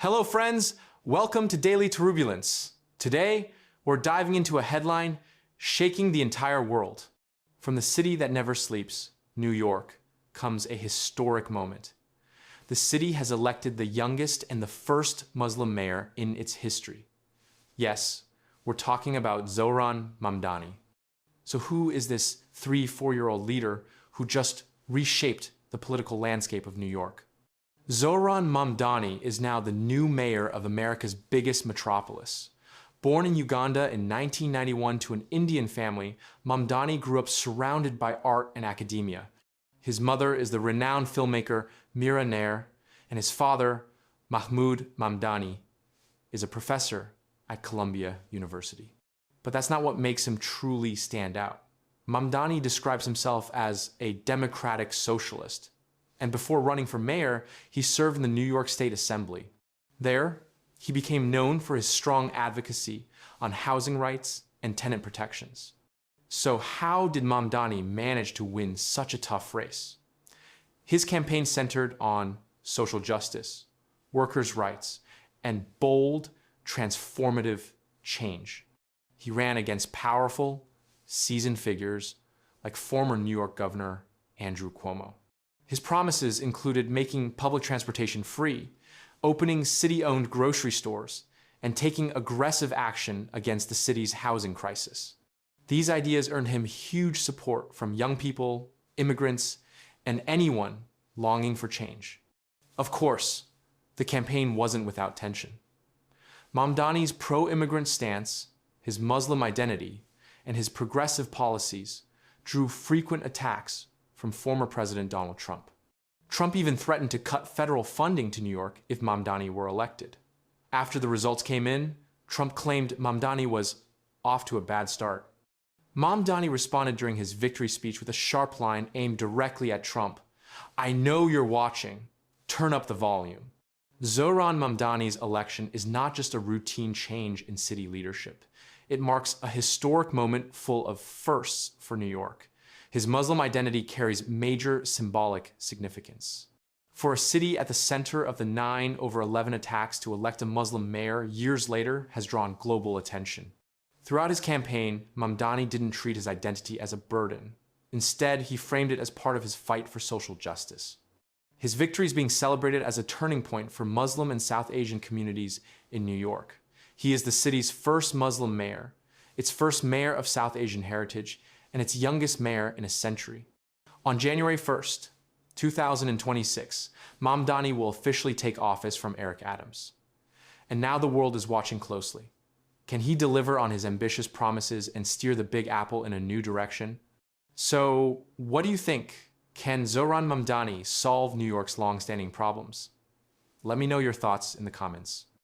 Hello friends, welcome to Daily Turbulence. Today, we're diving into a headline shaking the entire world. From the city that never sleeps, New York, comes a historic moment. The city has elected the youngest and the first Muslim mayor in its history. Yes, we're talking about Zohran Mamdani. So who is this 3-4-year-old leader who just reshaped the political landscape of New York? Zohran Mamdani is now the new mayor of America's biggest metropolis. Born in Uganda in 1991 to an Indian family, Mamdani grew up surrounded by art and academia. His mother is the renowned filmmaker Mira Nair, and his father, Mahmoud Mamdani, is a professor at Columbia University. But that's not what makes him truly stand out. Mamdani describes himself as a democratic socialist, and before running for mayor, he served in the New York State Assembly. There, he became known for his strong advocacy on housing rights and tenant protections. So how did Mamdani manage to win such a tough race? His campaign centered on social justice, workers' rights, and bold, transformative change. He ran against powerful, seasoned figures like former New York Governor Andrew Cuomo. His promises included making public transportation free, opening city-owned grocery stores, and taking aggressive action against the city's housing crisis. These ideas earned him huge support from young people, immigrants, and anyone longing for change. Of course, the campaign wasn't without tension. Mamdani's pro-immigrant stance, his Muslim identity, and his progressive policies drew frequent attacks from former President Donald Trump. Trump even threatened to cut federal funding to New York if Mamdani were elected. After the results came in, Trump claimed Mamdani was off to a bad start. Mamdani responded during his victory speech with a sharp line aimed directly at Trump. "I know you're watching. Turn up the volume." Zohran Mamdani's election is not just a routine change in city leadership. It marks a historic moment full of firsts for New York. His Muslim identity carries major symbolic significance. For a city at the center of the 9/11 attacks, to elect a Muslim mayor years later has drawn global attention. Throughout his campaign, Mamdani didn't treat his identity as a burden. Instead, he framed it as part of his fight for social justice. His victory is being celebrated as a turning point for Muslim and South Asian communities in New York. He is the city's first Muslim mayor, its first mayor of South Asian heritage, and its youngest mayor in a century. On January 1st, 2026, Mamdani will officially take office from Eric Adams. And now the world is watching closely. Can he deliver on his ambitious promises and steer the Big Apple in a new direction? So, what do you think? Can Zohran Mamdani solve New York's long-standing problems? Let me know your thoughts in the comments.